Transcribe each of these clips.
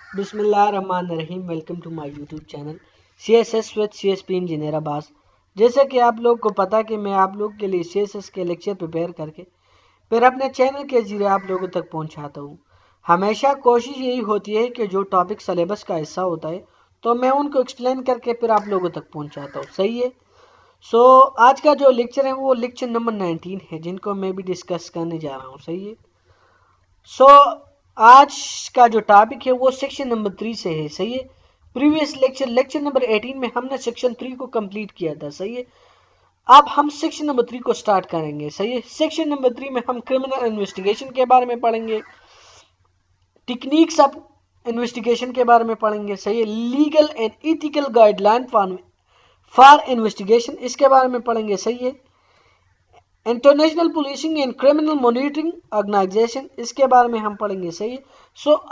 بسم اللہ الرحمن الرحیم. Welcome to my YouTube channel CSS with CSP engineer Abbas. جیسا کہ آپ لوگ کو پتا کہ میں آپ لوگ کے لیے CSS کے لیکچر پریپیئر کر کے پھر اپنے چینل کے ذریعے آپ لوگوں تک پہنچاتا ہوں. ہمیشہ کوشش یہی ہوتی ہے کہ جو ٹاپک سلیبس کا حصہ ہوتا ہے تو میں ان کو ایکسپلین کر کے پھر آپ لوگوں تک پہنچاتا ہوں. صحیح ہے. آج کا جو لیکچر ہے وہ لیکچر نمبر 19 ہے جن کو میں بھی ڈسکس کرنے جا رہا ہوں. صحیح ہے. آج کا جو ٹاپک ہے وہ سیکشن نمبر 3 سے ہے. صحیح ہے. پریویس لیکچر نمبر 18 میں ہم نے سیکشن 3 کو کمپلیٹ کیا تھا. صحیح ہے. اب ہم سیکشن نمبر 3 کو سٹارٹ کریں گے. صحیح ہے. سیکشن نمبر 3 میں ہم کرمنل انویسٹیگیشن کے بارے میں پڑھیں گے, ٹیکنیکس آف انویسٹیگیشن کے بارے میں پڑھیں گے. صحیح ہے. Legal and ethical guideline for investigation اس کے بارے میں پڑھیں گے. صحیح ہے. International policing and criminal monitoring organisation اس کے بارے میں ہم پڑھیں گے. صحیح ہے.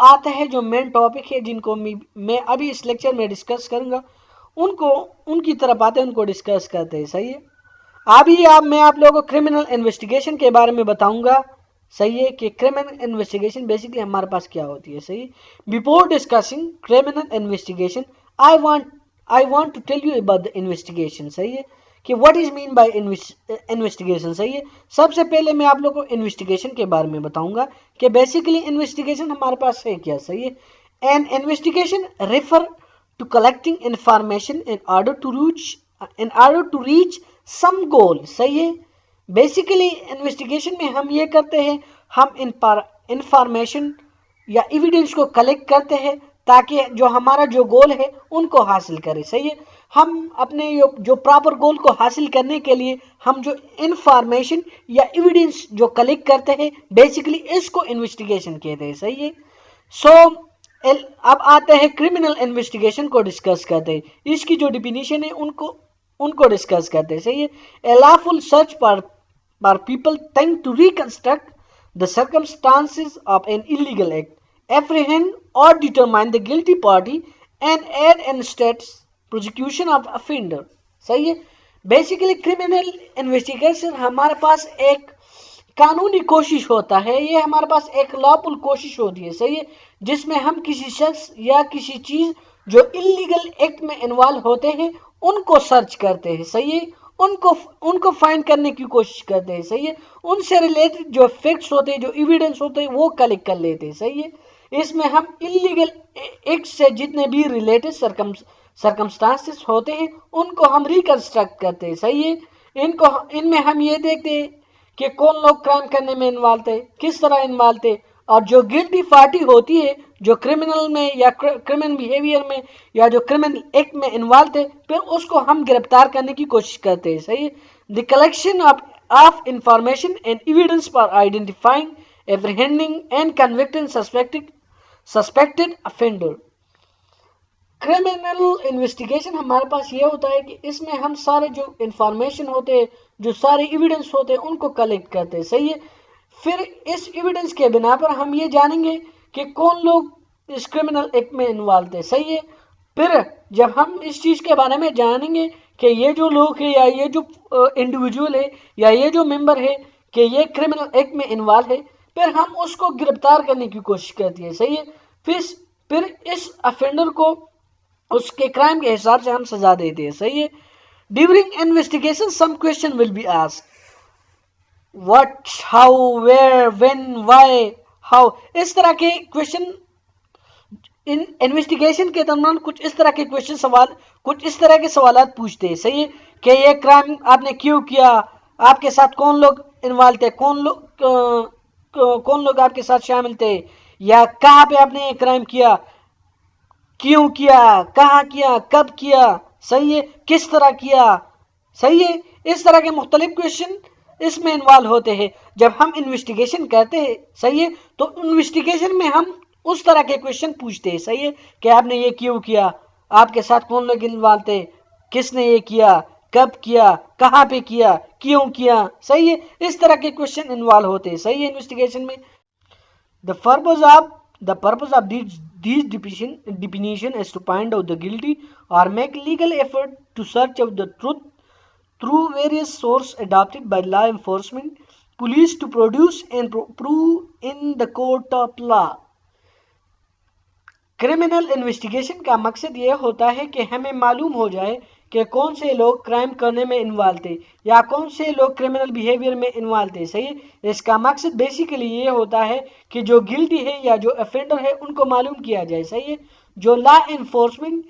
آتا ہے جو مین ٹاپک ہے جن کو میں ابھی اس لیکچر میں ڈسکس کروں گا, ان کی طرف آتے ہیں, ان کو ڈسکس کرتے ہیں. صحیح ہے. ابھی میں آپ لوگوں کو کرمنل انویسٹیگیشن کے بارے میں بتاؤں گا. صحیح ہے کہ کرمنل انویسٹیگیشن بیسکلی ہمارے پاس کیا ہوتی ہے. صحیح. Before discussing criminal investigation I want to tell you about the investigation. صحیح ہے کہ what is mean by investigation. صحیح ہے. سب سے پہلے میں آپ لوگوں کو انویسٹیگیشن کے بارے میں بتاؤں گا کہ بیسیکلی انویسٹیگیشن ہمارے پاس ہے کیا. صحیح ہے. An investigation refer to collecting information in order to reach some goal. صحیح ہے. بیسیکلی انویسٹیگیشن میں ہم یہ کرتے ہیں, ہم انفارمیشن یا ایویڈنس کو کلیکٹ کرتے ہیں تاکہ جو ہمارا جو گول ہے ان کو حاصل کرے. صحیح ہے. ہم اپنے جو پراپر گول کو حاصل کرنے کے لیے ہم جو انفارمیشن یا ایویڈنس جو کلیکٹ کرتے ہیں بیسیکلی اس کو انویسٹیگیشن کہتے ہیں. صحیح ہے. اب آتے ہیں کرمنل انویسٹیگیشن کو ڈسکس کرتے ہیں. اس کی جو ڈیفینیشن ہے ان کو ڈسکس کرتے ہیں. صحیح ہے. اے lawful search for people trying to reconstruct the circumstances of an illegal act, apprehend or determine the guilty party and aid in state's prosecution of offender. صحیح ہے. بیسیکلی کرمنل انویسٹیگیشن ہمارے پاس ایک قانونی کوشش ہوتا ہے, یہ ہمارے پاس ایک lawful کوشش ہوتی ہے. صحیح ہے. جس میں ہم کسی شخص یا کسی چیز جو انلیگل ایکٹ میں انوالو ہوتے ہیں ان کو سرچ کرتے ہیں. صحیح ہے. ان کو فائنڈ کرنے کی کوشش کرتے ہیں. صحیح ہے. ان سے ریلیٹڈ جو فیکٹس ہوتے ہیں, جو ایویڈنس ہوتے ہیں وہ کلیکٹ کر لیتے ہیں. صحیح ہے. اس میں ہم انلیگل ایکٹ سے جتنے بھی ریلیٹڈ سرکمسٹانسز ہوتے ہیں ان کو ہم ریکنسٹرکٹ کرتے ہیں. صحیح ہے. ان میں ہم یہ دیکھتے ہیں کہ کون لوگ کرائم کرنے میں انوالو تھے, کس طرح انوالو تھے, اور جو گلٹی پارٹی ہوتی ہے جو کرمنل میں یا کرمنل بیہیویئر میں یا جو کرمنل ایکٹ میں انوالو تھے پھر اس کو ہم گرفتار کرنے کی کوشش کرتے ہیں. صحیح. The collection of information and evidence for identifying, apprehending and convicting suspected offender. Criminal investigation ہمارے پاس یہ ہوتا ہے کہ اس میں ہم سارے جو انفارمیشن ہوتے ہیں, جو سارے ایویڈنس ہوتے ہیں ان کو کلیکٹ کرتے ہیں. صحیح ہے. پھر اس ایویڈنس کے بنا پر ہم یہ جانیں گے کہ کون لوگ اس کرمنل ایکٹ میں انوالو تھے. صحیح ہے. پھر جب ہم اس چیز کے بارے میں جانیں گے کہ یہ جو لوگ ہیں یا یہ جو انڈیویجول ہے یا یہ جو ممبر ہے کہ یہ کرمنل ایکٹ میں انوالو ہے, پھر ہم اس کو گرفتار کرنے کی کوشش کرتی ہے. صحیح ہے. پھر اس افینڈر کو اس کے کرائم کے حساب سے ہم سزا دیتے ہیں. صحیح ہے. During investigation some question will be asked, what, how, where, when, why, how. اس طرح کے کوشچن انویسٹیگیشن کے دوران کچھ اس طرح کے سوالات پوچھتے ہیں. صحیح ہے. کہ یہ کرائم آپ نے کیوں کیا, آپ کے ساتھ کون لوگ انوالو تھے, کون لوگ آپ کے ساتھ شامل تھے, یا کہاں پہ آپ نے یہ کرائم کیا, کیوں کیا, کہاں کیا, کب کیا. صحیح ہے. کس طرح کیا. صحیح ہے. اس طرح کے مختلف کوشچن اس میں انوالو ہوتے ہیں جب ہم انویسٹیگیشن کرتے ہیں. صحیح ہے. تو انویسٹیگیشن میں ہم اس طرح کے کوشچن پوچھتے ہیں. صحیح ہے. کہ آپ نے یہ کیوں کیا, آپ کے ساتھ کون لوگ انوالو تھے, کس نے یہ کیا, کب کیا, کہاں پہ کیا, کیوں کیا. صحیح ہے. اس طرح کے کوشچن انوالو ہوتے ہیں. صحیح ہے. انویسٹیگیشن میں The purpose of these definition is to find out the guilty or make legal effort to search out the truth through various sources adopted by law enforcement police to produce and prove in the court of law. Criminal investigation کا مقصد یہ ہوتا ہے کہ ہمیں معلوم ہو جائے کہ کون سے لوگ کرائم کرنے میں انوالو تھے یا کون سے لوگ کرمنل بیہیویئر میں انوالو تھے. صحیح ہے. اس کا مقصد بیسیکلی یہ ہوتا ہے کہ جو گلٹی ہے یا جو افینڈر ہے ان کو معلوم کیا جائے. صحیح ہے. جو لا انفورسمنٹ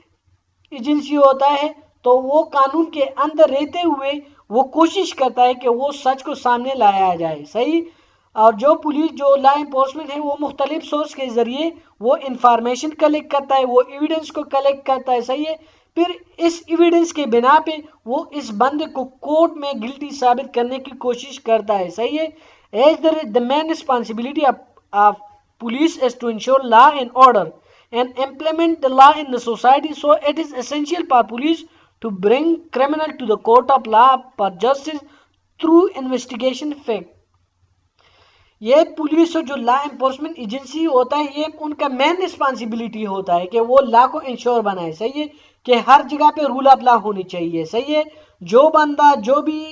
ایجنسی ہوتا ہے تو وہ قانون کے اندر رہتے ہوئے وہ کوشش کرتا ہے کہ وہ سچ کو سامنے لایا جائے. صحیح. اور جو پولیس جو لا انفورسمنٹ ہے وہ مختلف سورس کے ذریعے وہ انفارمیشن کلیکٹ کرتا ہے، وہ ایویڈنس کو کلیکٹ کرتا ہے. صحیح ہے. پھر اس ایویڈنس کے بنا پہ وہ اس بندے کو کورٹ میں گلٹی ثابت کرنے کی کوشش کرتا ہے. صحیح ہے. As the main responsibility of police is to ensure law and order and implement the law in the society, so it is essential for police to bring criminal to the court of law for justice through investigation fact. یہ police جو law enforcement agency ہوتا ہے یہ ان کا مین responsibility ہوتا ہے کہ وہ لا کو انشور بنائے. صحیح ہے. کہ ہر جگہ پہ رول آف لا ہونی چاہیے. صحیح ہے. جو بندہ جو بھی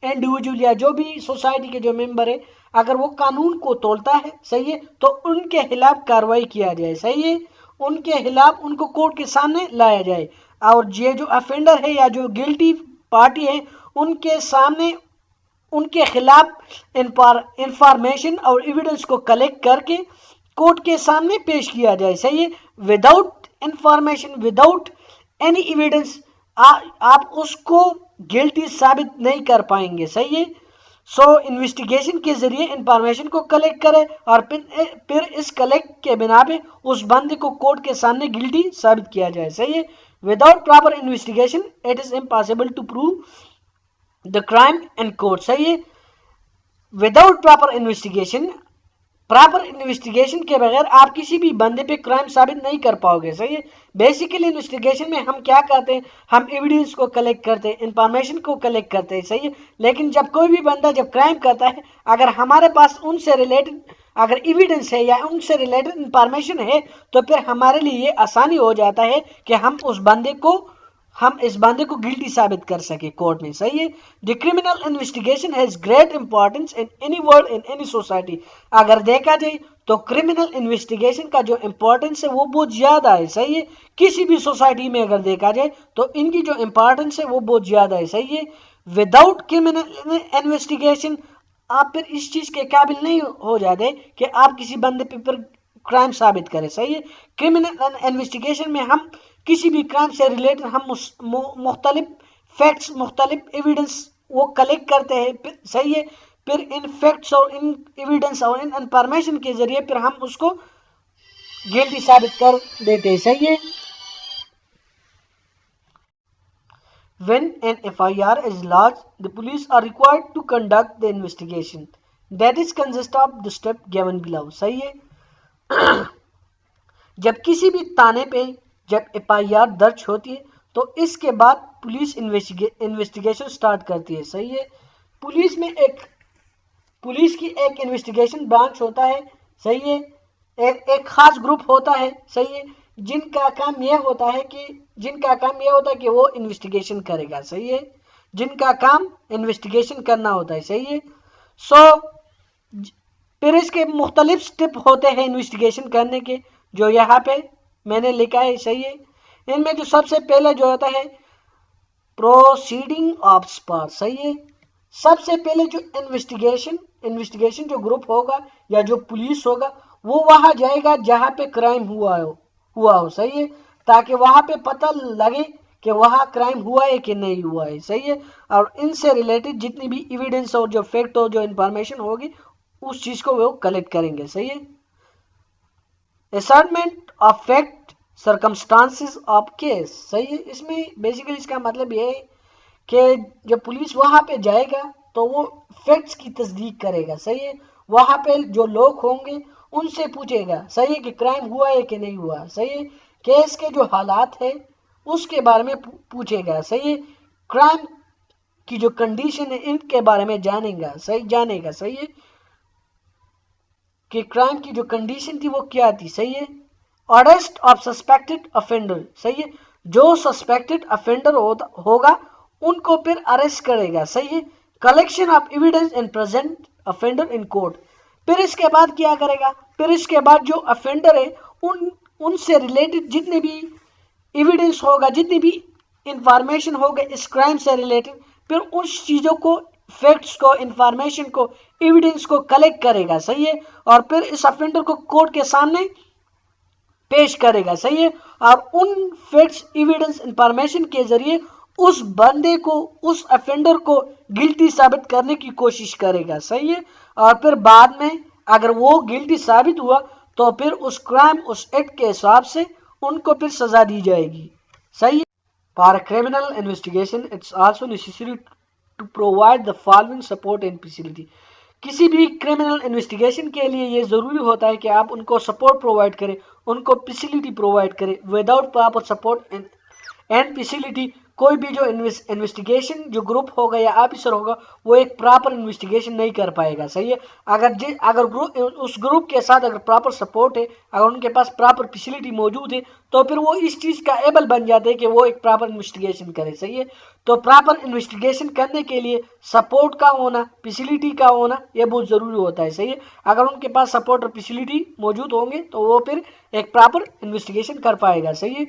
انڈیویجول یا جو بھی سوسائٹی کے جو ممبر ہے اگر وہ قانون کو توڑتا ہے صحیح ہے تو ان کے خلاف کارروائی کیا جائے. صحیح ہے. ان کے خلاف ان کو کورٹ کے سامنے لایا جائے اور یہ جو افینڈر ہے یا جو گلٹی پارٹی ہے ان کے سامنے ان کے خلاف انفارمیشن اور ایویڈنس کو کلیکٹ کر کے کورٹ کے سامنے پیش کیا جائے. صحیح ہے. Without information without any evidence آپ اس کو گلٹی ثابت نہیں کر پائیں گے. صحیح ہے. سو انویسٹیگیشن کے ذریعے انفارمیشن کو کلیکٹ کرے اور پھر اس کلیکٹ کے بنا پہ اس بندے کو کورٹ کے سامنے گلٹی ثابت کیا جائے. صحیح ہے. Without proper investigation it is impossible to prove the crime in court. صحیح ہے. وداؤٹ پراپر انویسٹیگیشن کے بغیر آپ کسی بھی بندے پہ کرائم ثابت نہیں کر پاؤ گے. صحیح ہے. بیسیکلی انویسٹیگیشن میں ہم کیا کرتے ہیں ہم ایویڈنس کو کلیکٹ کرتے ہیں انفارمیشن کو کلیکٹ کرتے ہیں. صحیح ہے. لیکن جب کوئی بھی بندہ جب کرائم کرتا ہے اگر ہمارے پاس ان سے ریلیٹڈ اگر ایویڈنس ہے یا ان سے ریلیٹڈ انفارمیشن ہے تو پھر ہمارے لیے یہ آسانی ہو جاتا ہے کہ ہم اس بندے کو گلٹی ثابت کر سکے کورٹ میں. صحیح ہے. The criminal investigation has great importance in any world in any society. اگر دیکھا جائے تو کرمنل انویسٹیگیشن کا جو امپورٹنس ہے وہ بہت زیادہ ہے. صحیح ہے. کسی بھی سوسائٹی میں اگر دیکھا جائے تو ان کی جو امپورٹنس ہے وہ بہت زیادہ ہے. صحیح ہے. وداؤٹ کرمنل انویسٹیگیشن آپ پھر اس چیز کے قابل نہیں ہو جاتے کہ آپ کسی بندے پہ کرائم ثابت کریں. صحیح ہے. کرمنل انویسٹیگیشن میں ہم کسی بھی کرائم سے ریلیٹڈ ہم مختلف فیکٹس مختلف ایویڈنس وہ کلیکٹ کرتے ہیں. صحیح ہے. پھر ان فیکٹس اور ان ایویڈنس اور ان انفارمیشن کے ذریعے پھر ہم اس کو گلٹی ثابت کر دیتے ہیں. صحیح ہے. When an FIR is lodged, the police are required to conduct the investigation. That is consist of the step given below. صحیح ہے. جب کسی بھی تانے پہ جب FIR درج ہوتی ہے تو اس کے بعد پولیس انویسٹیگیشن سٹارٹ کرتی ہے. صحیح ہے. پولیس کی ایک انویسٹیگیشن برانچ ہوتا ہے. صحیح ہے. ایک خاص گروپ ہوتا ہے. صحیح ہے. جن کا کام یہ ہوتا ہے کہ وہ انویسٹیگیشن کرے گا. صحیح ہے. جن کا کام انویسٹیگیشن کرنا ہوتا ہے. صحیح ہے. سو پھر اس کے مختلف سٹیپ ہوتے ہیں انویسٹیگیشن کرنے کے جو یہاں پہ میں نے لکھا ہے. صحیح ہے. ان میں جو سب سے پہلے جو ہوتا ہے پروسیڈنگ آف اسپاٹ. صحیح ہے. سب سے پہلے جو انویسٹیگیشن جو گروپ ہوگا یا جو پولیس ہوگا وہ وہاں جائے گا جہاں پہ کرائم ہوا ہو. صحیح ہے. تاکہ وہاں پہ پتہ لگے کہ وہاں کرائم ہوا ہے کہ نہیں ہوا ہے. صحیح ہے. اور ان سے ریلیٹڈ جتنی بھی ایویڈنس اور جو فیکٹ اور جو انفارمیشن ہوگی اس چیز کو وہ کلیکٹ کریں گے. صحیح ہے. Ascertainment of fact circumstances of case. صحیح ہے. اس میں بیسیکلی اس کا مطلب یہ ہے کہ جب پولیس وہاں پہ جائے گا تو وہ فیکٹس کی تصدیق کرے گا. صحیح ہے. وہاں پہ جو لوگ ہوں گے ان سے پوچھے گا. صحیح ہے. کہ کرائم ہوا ہے کہ نہیں ہوا. صحیح ہے. کیس کے جو حالات ہے اس کے بارے میں پوچھے گا. صحیح ہے. کرائم کی جو کنڈیشن ہے ان کے بارے میں جانے گا. صحیح ہے. کہ کرائم کی جو کنڈیشن تھی وہ کیا تھی. صحیح ہے. Arrest of suspected offender. صحیح ہے. جو سسپیکٹڈ افینڈر ہوگا ان کو پھر اریسٹ کرے گا. صحیح ہے. Collection of evidence and present offender in court. پھر اس کے بعد کیا کرے گا. پھر اس کے بعد جو افینڈر ہے ان ان سے ریلیٹڈ جتنے بھی ایویڈنس ہوگا, جتنی بھی انفارمیشن ہوگا اس کرائم سے ریلیٹڈ, پھر اس چیزوں کو, فیکٹس کو, انفارمیشن کو, ایویڈنس کو کلیکٹ کرے گا, صحیح ہے, اور پھر اس افینڈر کو کورٹ کے سامنے پیش کرے گا, صحیح ہے, اور ان فیکٹس, ایویڈنس, انفارمیشن کے ذریعے اس بندے کو, اس افینڈر کو گلٹی ثابت کرنے کی کوشش کرے گا, صحیح ہے, اور پھر بعد میں اگر وہ گلٹی ثابت ہوا تو پھر اس کرائم, اس ایکٹ کے حساب سے ان کو پھر سزا دی جائے گی, صحیح ہے. For a criminal investigation, it's also necessary to provide the following support and facility. کسی بھی کرمنل انویسٹیگیشن کے لیے یہ ضروری ہوتا ہے کہ آپ ان کو سپورٹ پرووائڈ کریں, ان کو فیسلٹی پرووائڈ کریں. Without proper support and facility کوئی بھی جو انویسٹیگیشن جو گروپ ہوگا یا آفیسر ہوگا وہ ایک پراپر انویسٹیگیشن نہیں کر پائے گا, صحیح ہے. اگر اس گروپ کے ساتھ اگر پراپر سپورٹ ہے, اگر ان کے پاس پراپر فیسلٹی موجود ہے تو پھر وہ اس چیز کا ایبل بن جاتے ہیں کہ وہ ایک پراپر انویسٹیگیشن کرے, صحیح ہے. تو پراپر انویسٹیگیشن کرنے کے لیے سپورٹ کا ہونا, فیسلٹی کا ہونا یہ بہت ضروری ہوتا ہے, صحیح ہے. اگر ان کے پاس سپورٹ اور فیسلٹی موجود ہوں گے تو وہ پھر ایک پراپر انویسٹیگیشن کر پائے گا, صحیح ہے.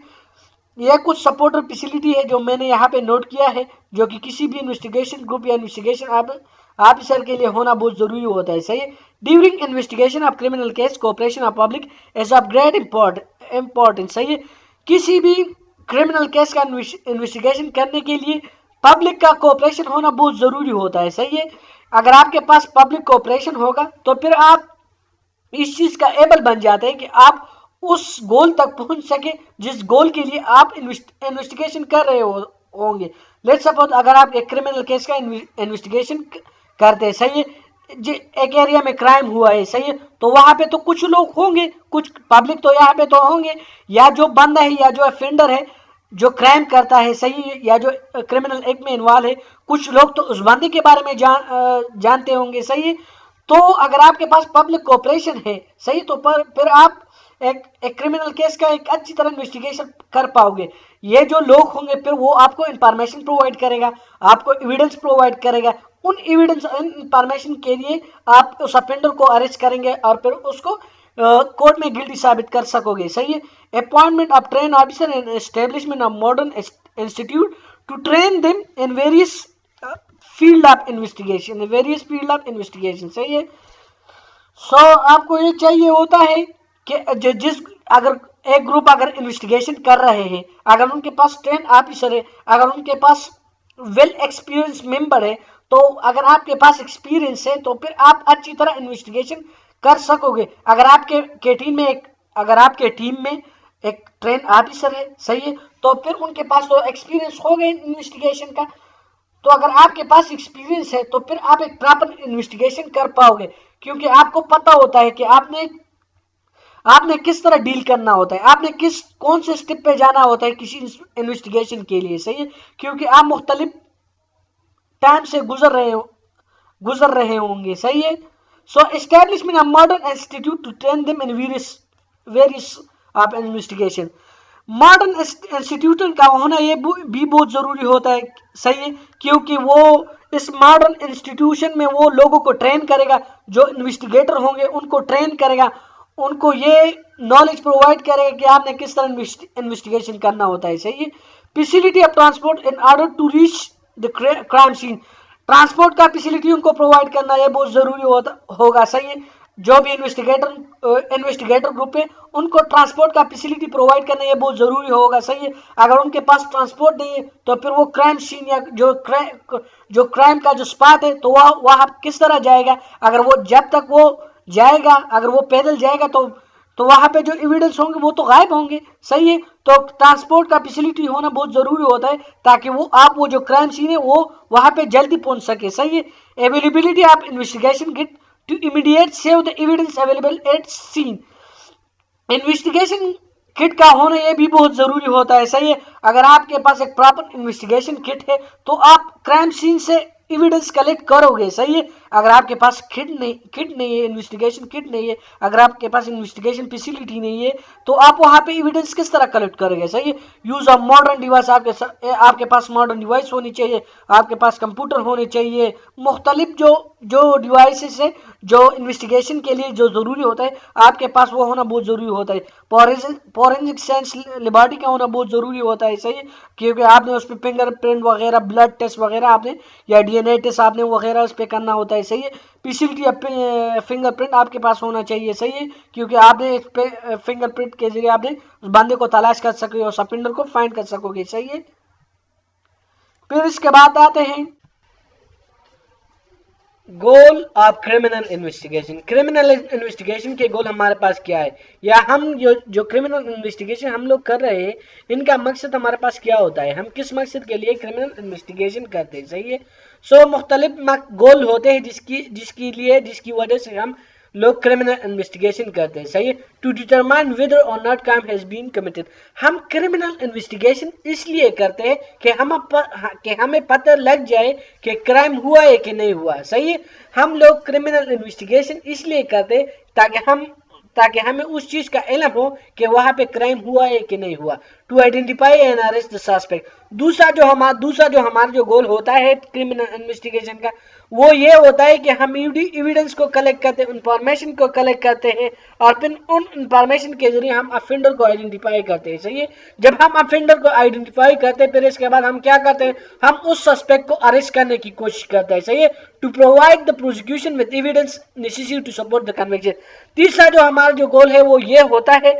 یہ کچھ سپورٹ اور فیسلٹی ہے جو میں نے یہاں پہ نوٹ کیا ہے, جو کہ کسی بھی انویسٹیگیشن گروپ یا انویسٹیگیشن آفیسر کے لیے ہونا بہت ضروری ہوتا ہے, صحیح ہے. During investigation of criminal case cooperation of public is of great importance, صحیح ہے. کسی بھی کرمنل کیس کا انویسٹیگیشن کرنے کے لیے پبلک کا کوآپریشن ہونا بہت ضروری ہوتا ہے, صحیح ہے. اگر آپ کے پاس پبلک کوآپریشن ہوگا تو پھر آپ اس چیز کا ایبل بن جاتے ہیں کہ آپ اس گول تک پہنچ سکے جس گول کے لیے آپ انویسٹیگیشن کر رہے ہوں گے. لیٹس سپوز اگر آپ ایک کرمنل کیس کا انویسٹیگیشن کرتے ہیں, صحیح ہے, ایک ایریا میں کرائم ہوا ہے, صحیح ہے, تو وہاں پہ تو کچھ لوگ ہوں گے, کچھ پبلک تو یہاں پہ تو ہوں گے, یا جو بندہ ہے یا جو افینڈر ہے جو کرائم کرتا ہے, صحیح ہے, یا جو کرمنل ایکٹ میں انوالو ہے, کچھ لوگ تو اس بندے کے بارے میں جانتے ہوں گے, صحیح ہے. تو اگر آپ کے پاس پبلک کوآپریشن ہے, صحیح, تو پھر آپ ایک کرمنل کیس کا ایک اچھی طرح انویسٹیگیشن کر پاؤ گے. یہ جو لوگ ہوں گے پھر وہ آپ کو انفارمیشن پرووائڈ کرے گا, آپ کو ایویڈنس پرووائڈ کرے گا. ان ایویڈنس انفارمیشن کے لیے آپ اس افینڈر کو اریسٹ کریں گے اور پھر اس کو کورٹ میں گلٹی ثابت کر سکو گے, صحیح ہے. Appointment of train officer and establishment of modern institute to train them in various field of investigation, صحیح ہے. سو آپ کو یہ چاہیے ہوتا ہے کہ اگر ایک گروپ اگر انویسٹیگیشن کر رہے ہیں, اگر ان کے پاس ٹرین آفیسر ہے, اگر ان کے پاس ویل ایکسپیرئنس ممبر ہے, تو اگر آپ کے پاس ایکسپیرئنس ہے تو پھر آپ اچھی طرح انویسٹیگیشن کر سکو گے. اگر آپ کے ٹیم میں ایک ٹرین آفیسر ہے, صحیح ہے, تو پھر ان کے پاس تو ایکسپیرئنس ہوگا انویسٹیگیشن کا. تو اگر آپ کے پاس ایکسپیرئنس ہے تو پھر آپ ایک پراپر انویسٹیگیشن کر پاؤ گے, کیونکہ آپ کو پتا ہوتا ہے کہ آپ نے کس طرح ڈیل کرنا ہوتا ہے, آپ نے کون سے سٹیپ پہ جانا ہوتا ہے کسی انویسٹیگیشن کے لیے, صحیح ہے, کیونکہ آپ مختلف ٹائم سے گزر رہے ہوں گے, صحیح ہے. So establishment of modern institute to train them in various of investigation. Modern institute کا ہونا یہ بھی بہت ضروری ہوتا ہے, صحیح ہے, کیونکہ وہ اس ماڈرن انسٹیٹیوشن میں وہ لوگوں کو ٹرین کرے گا, جو انویسٹیگیٹر ہوں گے ان کو ٹرین کرے گا, ان کو یہ نالج پرووائڈ کرے گا کہ آپ نے کس طرح انویسٹیگیشن کرنا ہوتا ہے, صحیح ہے. Facility of transport in order to reach the crime scene. Transport کا فیسلٹی ان کو پرووائڈ کرنا یہ بہت ضروری ہوگا, صحیح ہے. جو بھی انویسٹیگیٹر گروپ ہے ان کو ٹرانسپورٹ کا فیسلٹی پرووائڈ کرنا یہ بہت ضروری ہوگا, صحیح ہے. اگر ان کے پاس ٹرانسپورٹ نہیں ہے تو پھر وہ کرائم سین یا جو کرائم کا جو اسپاٹ ہے تو وہاں کس طرح جائے گا. اگر وہ جب تک وہ جائے گا, اگر وہ پیدل جائے گا تو وہاں پہ جو ایویڈنس ہوں گے وہ تو غائب ہوں گے, صحیح ہے. تو ٹرانسپورٹ کا فیسلٹی ہونا بہت ضروری ہوتا ہے تاکہ وہ جو کرائم سین ہے وہ وہاں پہ جلدی پہنچ سکے, صحیح ہے. Availability of investigation kit to immediate save the evidence available at scene. Investigation kit کا ہونا یہ بھی بہت ضروری ہوتا ہے, صحیح ہے. اگر آپ کے پاس ایک پراپر انویسٹیگیشن کٹ ہے تو آپ کرائم سین سے ایویڈنس کلیکٹ کرو گے, صحیح ہے. اگر آپ کے پاس کٹ نہیں ہے، انویسٹیگیشن کٹ نہیں ہے، اگر آپ کے پاس انویسٹیگیشن فیسلٹی نہیں ہے، تو آپ وہاں پہ ایویڈنس کس طرح کلیکٹ کریں گے؟ صحیح ہے، یوز آف ماڈرن ڈیوائس، آپ کے پاس ماڈرن ڈیوائس ہونی چاہیے، آپ کے پاس کمپیوٹر ہونے چاہیے، مختلف جو ڈیوائسز ہے جو انویسٹیگیشن کے لیے جو ضروری ہوتا ہے آپ کے پاس وہ ہونا بہت ضروری ہوتا ہے۔ فورینسک سائنس لیبارٹری کا ہونا بہت ضروری ہوتا ہے، صحیح ہے، کیونکہ آپ نے اس پہ فنگر پرنٹ وغیرہ، بلڈ ٹیسٹ وغیرہ آپ نے، یا ڈی این اے ٹیسٹ آپ نے وغیرہ اس پہ کرنا ہوتا ہے، صحیح ہے۔ PCT یا فنگر پرنٹ آپ کے پاس ہونا چاہیے، صحیح ہے، کیونکہ آپ نے اس پہ فنگر پرنٹ کے ذریعے آپ نے اس بندے کو تلاش کر سکو گے اور سپینڈر کو فائنڈ کر سکو گے، صحیح ہے۔ پھر اس کے بعد آتے ہیں goal of criminal investigation. Criminal investigation کے گول ہمارے پاس کیا ہے، یا ہم جو کرمنل انویسٹیگیشن ہم لوگ کر رہے ہیں ان کا مقصد ہمارے پاس کیا ہوتا ہے، ہم کس مقصد کے لیے کرمنل انویسٹیگیشن کرتے ہیں، صحیح ہے۔ مختلف گول ہوتے ہیں جس کی وجہ سے ہم لوگ کرمنل انویسٹیگیشن کرتے ہیں، صحیح ہے۔ To determine whether or not crime has been committed، ہم کرمنل انویسٹیگیشن اس لیے کرتے ہیں کہ ہمیں پتہ لگ جائے کہ کرائم ہوا ہے کہ نہیں ہوا، صحیح ہے۔ ہم لوگ کرمنل انویسٹیگیشن اس لیے کرتے تاکہ ہمیں اس چیز کا علم ہو کہ وہاں پہ کرائم ہوا ہے کہ نہیں ہوا۔ To identify and arrest the suspect, دوسرا جو ہمارا جو گول ہوتا ہے کرمنل انویسٹیگیشن کا، وہ یہ ہوتا ہے کہ ہم ایویڈنس کو کلیکٹ کرتے ہیں، انفارمیشن کو کلیکٹ کرتے ہیں، اور پھر ان انفارمیشن کے ذریعے ہم افینڈر کو آئیڈینٹیفائی کرتے ہیں، صحیح ہے۔ جب ہم افینڈر کو آئیڈینٹیفائی کرتے ہیں، پھر اس کے بعد ہم کیا کرتے ہیں، ہم اس سسپیکٹ کو اریسٹ کرنے کی کوشش کرتے ہیں، صحیح ہے۔ To provide the prosecution with evidence necessary to support the conviction, تیسرا جو ہمارا جو گول ہے وہ یہ ہوتا ہے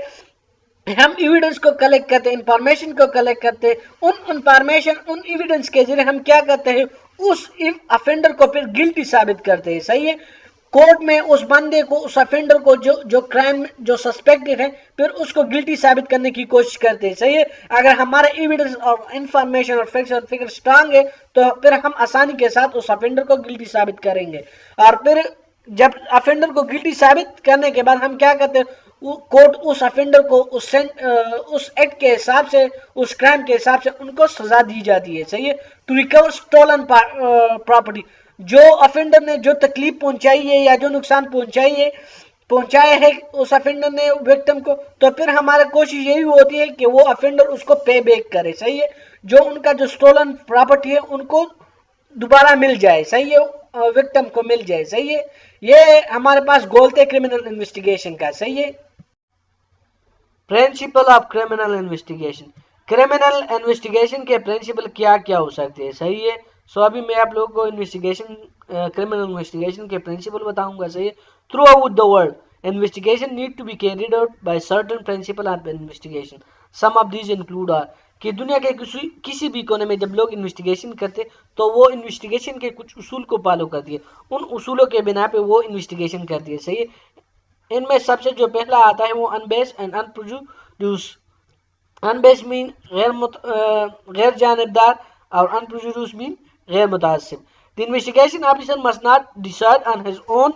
ہم ایویڈنس کو کلیکٹ کرتے ہیں، انفارمیشن کو کلیکٹ کرتے ہیں، ان ایویڈنس کے ذریعے ہم کیا کرتے ہیں، اس افینڈر کو پھر گلٹی ثابت کرتے ہیں، صحیح ہے۔ کورٹ میں اس بندے کو، اس افینڈر کو جو کرائم جو سسپیکٹڈ ہے، پھر اس کو گلٹی ثابت کرنے کی کوشش کرتے ہیں، صحیح ہے۔ اگر ہمارا ایویڈنس اور انفارمیشن اور فیکٹس اور فگر اسٹرانگ ہے تو پھر ہم آسانی کے ساتھ اس افینڈر کو گلٹی ثابت کریں گے، اور پھر جب افینڈر کو گلٹی ثابت کرنے کے بعد ہم کیا کرتے ہیں، کورٹ اس افینڈر کو اس ایکٹ کے حساب سے، اس کرائم کے حساب سے ان کو سزا دی جاتی ہے، صحیح ہے۔ ٹو ریکور اسٹولن پراپرٹی، جو افینڈر نے جو تکلیف پہنچائی ہے یا جو نقصان پہنچایا ہے اس افینڈر نے وکٹم کو، تو پھر ہمارا کوشش یہی ہوتی ہے کہ وہ افینڈر اس کو پے بیک کرے، صحیح ہے، جو ان کا جو اسٹولن پراپرٹی ہے ان کو دوبارہ مل جائے، صحیح ہے، وکٹم کو مل جائے، صحیح ہے۔ یہ ہمارے پاس گول تھے کرمنل انویسٹیگیشن کا، صحیح ہے۔ Principle of criminal investigation, criminal investigation کے پرنسپل کیا ہو سکتے ہیں، صحیح ہے۔ ابھی میں آپ لوگوں کو کرمنل انویسٹیگیشن کے پرنسپل بتاؤں گا، صحیح ہے۔ Throughout the world investigation need to be carried out by certain principle of investigation, some of these include are, کہ دنیا کے کسی بھی کونے میں جب لوگ انویسٹیگیشن کرتے تو وہ انویسٹیگیشن کے کچھ اصول کو فالو کرتی ہے، ان اصولوں کے بنا پہ وہ انویسٹیگیشن کرتی ہے، صحیح ہے۔ ان میں سب سے جو پہلا آتا ہے وہ انبیس اینڈ انپروڈیوس، انبیس مین غیر جانبدار اور انپروڈیوس مین غیر متعصب۔ The investigation officer must not decide on his own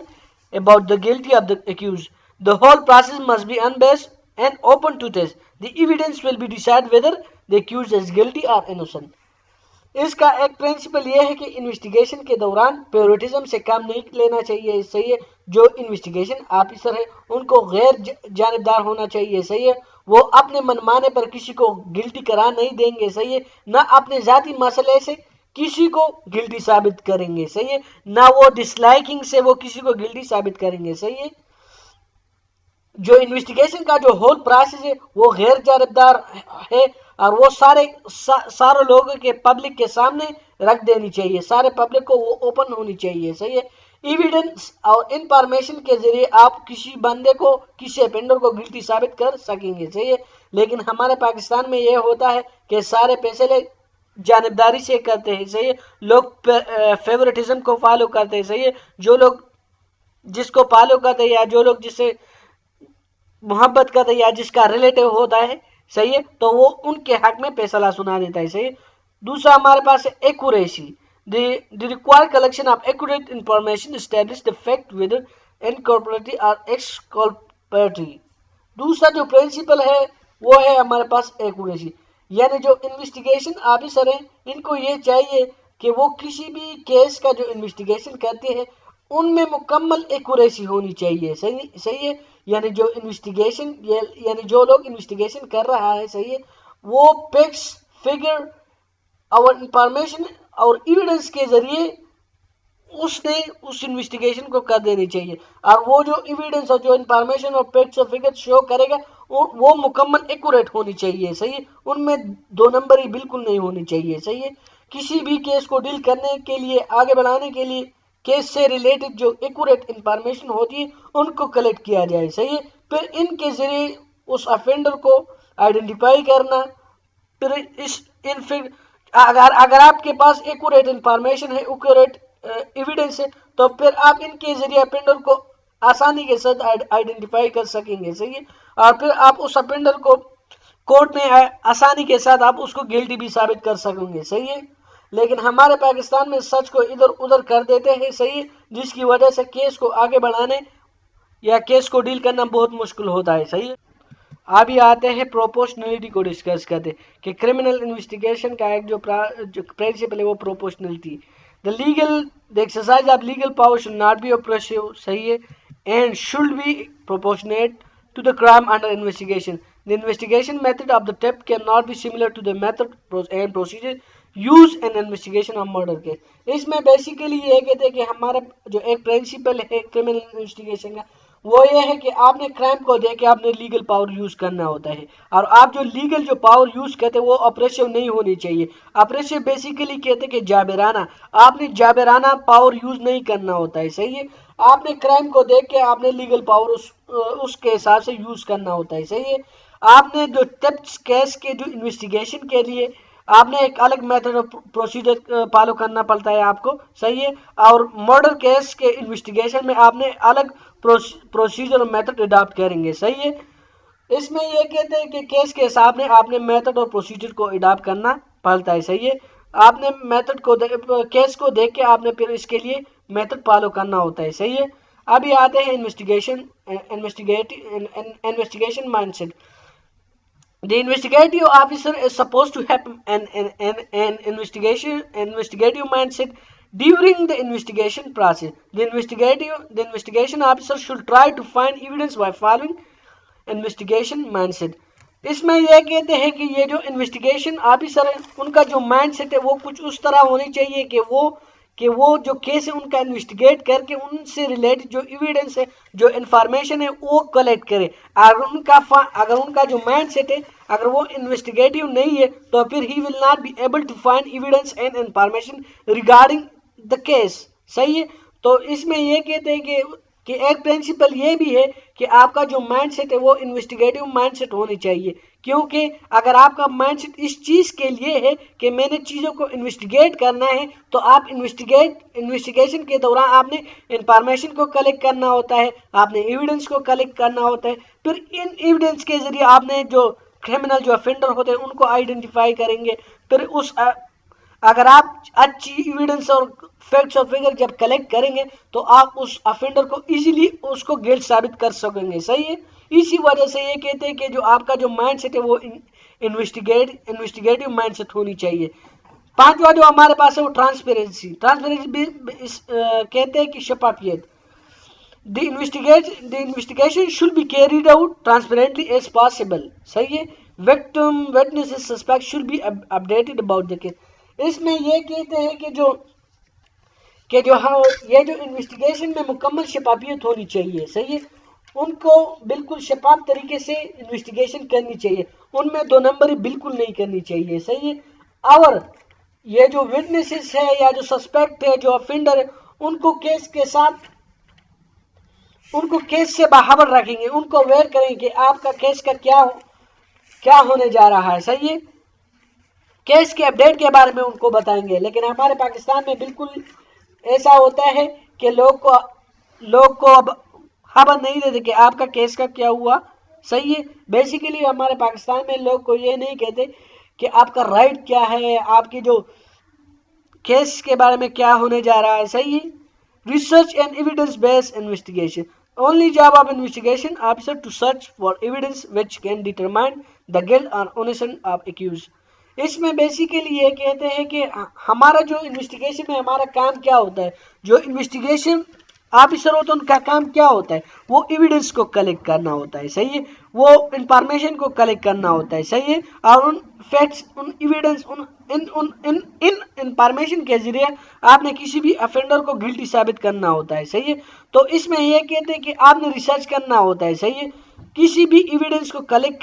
about the guilty of the accused. The whole process must be unbiased and open to test. The evidence will be decide whether the accused is guilty or innocent. اس کا ایک principal یہ ہے کہ investigation کے دوران پیوریٹزم سے کام نہیں لینا چاہیے، صحیح ہے۔ جو انویسٹیگیشن آفیسر ہے ان کو غیر جانبدار ہونا چاہیے، صحیح ہے۔ وہ اپنے منمانے پر کسی کو گلٹی قرار نہیں دیں گے، صحیح ہے، نہ اپنے ذاتی مسئلے سے کسی کو گلٹی ثابت کریں گے، صحیح ہے، نہ وہ ڈس لائکنگ سے وہ کسی کو گلٹی ثابت کریں گے، صحیح ہے۔ جو انویسٹیگیشن کا جو ہول پروسیس ہے وہ غیر جانبدار ہے، اور وہ سارے لوگوں کے پبلک کے سامنے رکھ دینی چاہیے، سارے پبلک کو وہ اوپن ہونی چاہیے، صحیح ہے۔ ایویڈنس اور انفارمیشن کے ذریعے آپ کسی بندے کو، کسی افینڈر کو گلٹی ثابت کر سکیں گے، صحیح ہے۔ لیکن ہمارے پاکستان میں یہ ہوتا ہے کہ سارے فیصلے جانبداری سے کرتے ہیں، صحیح ہے، لوگ فیورٹزم کو فالو کرتے ہیں، صحیح ہے، جو لوگ جس کو فالو کرتے ہیں یا جو لوگ جس سے محبت کرتے ہیں یا جس کا ریلیٹو ہوتا ہے، صحیح ہے، تو وہ ان کے حق میں فیصلہ سنا دیتا ہے، صحیح ہے۔ دوسرا ہمارے پاس ہے accuracy, the required collection of accurate information establish the fact with inculpatory اور ایکسکلپیٹری۔ دوسرا جو پرنسپل ہے وہ ہے ہمارے پاس ایکوریسی، یعنی جو انویسٹیگیشن آفیسر ہیں ان کو یہ چاہیے کہ وہ کسی بھی کیس کا جو انویسٹیگیشن کرتے ہیں ان میں مکمل ایکوریسی ہونی چاہیے. صحیح ہے. یعنی جو انویسٹیگیشن یعنی جو لوگ انویسٹیگیشن کر رہا ہے صحیح ہے وہ فیکٹس فگر اور انفارمیشن اور ایویڈنس کے ذریعے اس نے اس انویسٹیگیشن کو کر دینی چاہیے. اور وہ جو ایویڈنس اور جو انفارمیشن اور فیکٹس اور فگر شو کرے گا وہ مکمل ایکوریٹ ہونی چاہیے. صحیح ہے. ان میں دو نمبری بالکل نہیں ہونی چاہیے. صحیح ہے. کسی بھی کیس کو ڈیل کرنے کے لیے آگے بڑھانے کے لیے کیس سے ریلیٹڈ جو ایکوریٹ انفارمیشن ہوتی ہے ان کو کلیکٹ کیا جائے. صحیح ہے. پھر ان کے ذریعے اس افینڈر کو آئیڈینٹیفائی کرنا. پھر اگر آپ کے پاس ایکوریٹ انفارمیشن ہے ایکوریٹ ایویڈنس ہے تو پھر آپ ان کے ذریعے افینڈر کو آسانی کے ساتھ آئیڈینٹیفائی کر سکیں گے. صحیح ہے. اور پھر آپ اس افینڈر کو کورٹ میں آسانی کے ساتھ آپ اس کو گلٹی بھی ثابت کر سکیں گے. صحیح ہے. لیکن ہمارے پاکستان میں سچ کو ادھر ادھر کر دیتے ہیں. صحیح ہے. جس کی وجہ سے کیس کو آگے بڑھانے یا کیس کو ڈیل کرنا بہت مشکل ہوتا ہے. صحیح ہے. ابھی آتے ہیں پروپورشنلٹی کو ڈسکس کرتے کہ کرمنل انویسٹیگیشن کا ایک جو پرنسپل ہے وہ proportionality. The exercise of legal power should not be oppressive, صحیح ہے, and should be proportionate to the crime under investigation. The investigation method of the TEP cannot be similar to the method and procedure used in investigation of murder case. اس میں basically یہ کہتے ہیں کہ ہمارا جو ایک پرنسپل ہے criminal investigation کا وہ یہ ہے کہ آپ نے کرائم کو دیکھ کے آپ نے لیگل پاور یوز کرنا ہوتا ہے. اور آپ جو لیگل جو پاور یوز کرتے ہیں وہ اپریسیو نہیں ہونی چاہیے. اپریسیو بیسیکلی کہتے ہیں کہ جابرانہ آپ نے جابرانہ پاور یوز نہیں کرنا ہوتا ہے. صحیح ہے. آپ نے کرائم کو دیکھ کے آپ نے لیگل پاور اس کے حساب سے یوز کرنا ہوتا ہے. صحیح ہے. آپ نے جو ٹیپس کیس کے جو انویسٹیگیشن کے لیے آپ نے ایک الگ میتھڈ اور پروسیجر فالو کرنا پڑتا ہے آپ کو. صحیح ہے. اور مرڈر کیس کے انویسٹیگیشن میں آپ نے الگ پروسیجر اور میتھڈ اڈاپٹ کریں گے. صحیح ہے. اس میں یہ کہتے ہیں کہ کیس کے حساب میں آپ نے میتھڈ اور پروسیجر کو اڈاپٹ کرنا پڑتا ہے. صحیح ہے. آپ نے میتھڈ کو کیس کو دیکھ کے آپ نے پھر اس کے لیے میتھڈ فالو کرنا ہوتا ہے. صحیح ہے. ابھی آتے ہیں investigation mindset. The investigative officer is supposed to have an investigative mindset during the investigation process. The investigation officer should try to find evidence by following investigation mindset. اس میں یہ کہتے ہیں کہ یہ جو انویسٹیگیشن آفیسر ہے ان کا جو مائنڈ سیٹ ہے وہ کچھ اس طرح ہونی چاہیے کہ وہ جو کیس ہے ان کا انویسٹیگیٹ کر کے ان سے ریلیٹڈ جو ایویڈنس ہے جو انفارمیشن ہے وہ کلیکٹ کرے. اگر ان کا جو مائنڈ سیٹ ہے اگر وہ انویسٹیگیٹو نہیں ہے تو پھر he will not be able to find evidence and information regarding the case. صحیح ہے. تو اس میں یہ کہتے ہیں کہ ایک پرنسپل یہ بھی ہے کہ آپ کا جو مائنڈ سیٹ ہے وہ انویسٹیگیٹو مائنڈ سیٹ ہونی چاہیے. کیونکہ اگر آپ کا مائنڈ سیٹ اس چیز کے لیے ہے کہ میں نے چیزوں کو انویسٹیگیٹ کرنا ہے تو آپ انویسٹیگیشن کے دوران آپ نے انفارمیشن کو کلیکٹ کرنا ہوتا ہے, آپ نے ایویڈنس کو کلیکٹ کرنا ہوتا ہے. پھر ان ایویڈنس کے ذریعے آپ نے جو کرمنل جو افینڈر ہوتے ہیں ان کو آئیڈینٹیفائی کریں گے. پھر اگر آپ اچھی ایویڈنس اور فیکٹس اور فگر جب کلیکٹ کریں گے تو آپ اس افینڈر کو ایزیلی اس کو گلٹ ثابت کر سکیں گے. صحیح ہے. اسی وجہ سے یہ کہتے ہیں کہ جو آپ کا جو مائنڈ سیٹ ہے وہ انویسٹیگیٹو مائنڈ سیٹ ہونی چاہیے. پانچواں جو ہمارے پاس ہے وہ ٹرانسپیرنسی کہتے ہیں کہ شفافیت. The investigation should be carried out transparently as possible. صحیح ہے. Victim, witnesses, suspects should be updated about the case. اس میں یہ کہتے ہیں کہ جو یہ جو انویسٹیگیشن میں مکمل شفافیت ہونی چاہیے. صحیح ہے. ان کو بالکل شفاف طریقے سے انویسٹیگیشن کرنی چاہیے. ان میں دو نمبری بالکل نہیں کرنی چاہیے. صحیح ہے. اور یہ جو وٹنسز ہے یا جو سسپیکٹ ہے جو افینڈر ہے ان کو کیس کے ساتھ ان کو کیس سے باخبر رکھیں گے, ان کو اویئر کریں کہ آپ کا کیس کا کیا ہونے جا رہا ہے. صحیح ہے. کیس کے اپڈیٹ کے بارے میں ان کو بتائیں گے. لیکن ہمارے پاکستان میں بالکل ایسا ہوتا ہے کہ لوگ کو اب خبر نہیں دیتے کہ آپ کا کیس کا کیا ہوا. صحیح ہے. بیسیکلی ہمارے پاکستان میں لوگ کو یہ نہیں کہتے کہ آپ کا رائٹ کیا ہے, آپ کی جو کیس کے بارے میں کیا ہونے جا رہا ہے. صحیح ہے. Research and evidence based investigation. Only job of investigation officer to search for evidence which can determine the guilt or innocence of accused. اس میں بیسیکلی یہ کہتے ہیں کہ ہمارا جو انویسٹیگیشن میں ہمارا کام کیا ہوتا ہے. جو انویسٹیگیشن آفیسر ہوتا ہے ان کا کام کیا ہوتا ہے؟ وہ ایویڈنس کو کلیکٹ کرنا ہوتا ہے، صحیح ہے، وہ انفارمیشن کو کلیکٹ کرنا ہوتا ہے، صحیح ہے، اور ان فیکٹس، ان ایویڈنس، ان انفارمیشن کے ذریعے آپ نے کسی بھی افینڈر کو گلٹی ثابت کرنا ہوتا ہے، صحیح ہے۔ تو اس میں یہ کہتے ہیں کہ آپ نے ریسرچ کرنا ہوتا ہے، صحیح ہے، کسی بھی ایویڈنس کو کلیکٹ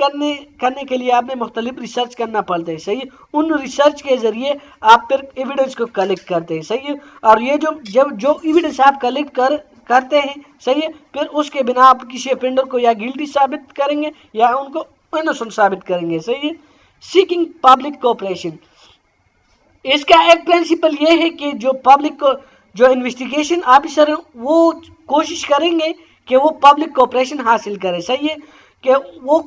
کرنے کے لیے آپ نے مختلف ریسرچ کرنا پڑتا ہے، صحیح ہے، ان ریسرچ کے ذریعے آپ پھر ایویڈنس کو کلیکٹ کرتے ہیں، صحیح ہے، اور یہ جو ایویڈنس آپ کلیکٹ کرتے ہیں، صحیح ہے، پھر اس کے بنا آپ کسی افینڈر کو یا گلٹی ثابت کریں گے یا ان کو انوسنٹ ثابت کریں گے، صحیح ہے۔ سیکنگ پبلک کوپریشن، اس کا ایک پرنسپل یہ ہے کہ جو پبلک کو، جو انویسٹیگیشن آفیسر ہیں وہ کوشش کریں گے کہ وہ پبلک کوپریشن حاصل کرے، صحیح ہے، کہ وہ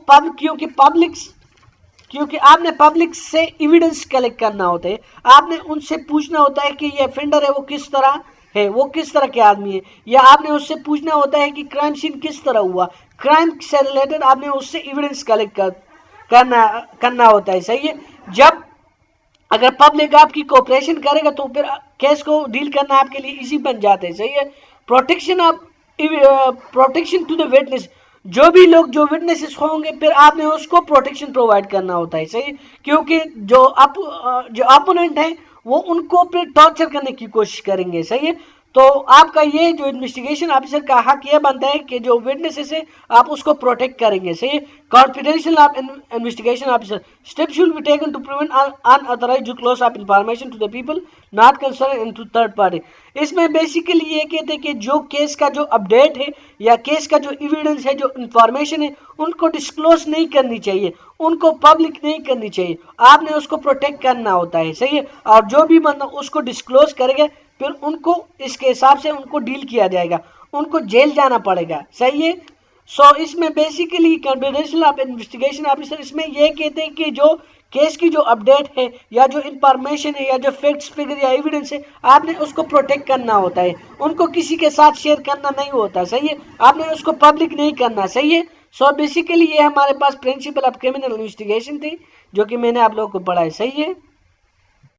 کیونکہ آپ نے پبلک سے ایویڈنس کلیکٹ کرنا ہوتا ہے، آپ نے ان سے پوچھنا ہوتا ہے کہ یہ افینڈر ہے وہ کس طرح ہے، وہ کس طرح کے آدمی ہے، یا آپ نے اس سے پوچھنا ہوتا ہے کہ کرائم سین کس طرح ہوا، کرائم سے ریلیٹڈ آپ نے اس سے ایویڈنس کلیکٹ کرنا ہوتا ہے، صحیح ہے۔ جب اگر پبلک آپ کی کوپریشن کرے گا تو پھر کیس کو ڈیل کرنا آپ کے لیے ایزی بن جاتا ہے، صحیح ہے۔ پروٹیکشن ٹو دا وٹنس، جو بھی لوگ جو وٹنسز ہوں گے پھر آپ نے اس کو پروٹیکشن پرووائڈ کرنا ہوتا ہے، صحیح، کیونکہ جو اپوننٹ ہیں وہ ان کو پھر ٹارچر کرنے کی کوشش کریں گے، صحیح ہے۔ تو آپ کا یہ جو انویسٹیگیشن آفیسر کا حق یہ بنتا ہے کہ جو وٹنسز ہیں آپ اس کو پروٹیکٹ کریں گے، صحیح ہے۔ Confidential of investigation officer, step should be taken to prevent unauthorized disclose of information to the people not concern and to third party. اس میں بیسیکلی یہ کہتے ہیں کہ جو کیس کا جو اپڈیٹ ہے یا کیس کا جو ایویڈنس ہے، جو انفارمیشن ہے، ان کو ڈسکلوز نہیں کرنی چاہیے، ان کو پبلک نہیں کرنی چاہیے، آپ نے اس کو پروٹیکٹ کرنا ہوتا ہے، صحیح ہے۔ اور جو بھی بندہ اس کو ڈسکلوز کرے گا پھر ان کو اس کے حساب سے ان کو ڈیل کیا جائے گا، ان کو جیل جانا پڑے گا، صحیح ہے۔ سو اس میں basically confidential of investigation officer اس میں یہ کہتے ہیں کہ جو کیس کی جو اپڈیٹ ہے یا جو انفارمیشن ہے یا جو فیکٹس فگر یا ایویڈنس ہے آپ نے اس کو پروٹیکٹ کرنا ہوتا ہے، ان کو کسی کے ساتھ شیئر کرنا نہیں ہوتا، صحیح ہے، آپ نے اس کو پبلک نہیں کرنا، صحیح ہے۔ سو بیسیکلی یہ ہمارے پاس پرنسپل آف کرمنل انویسٹیگیشن تھی جو کہ میں نے آپ لوگوں کو پڑھا ہے، صحیح ہے۔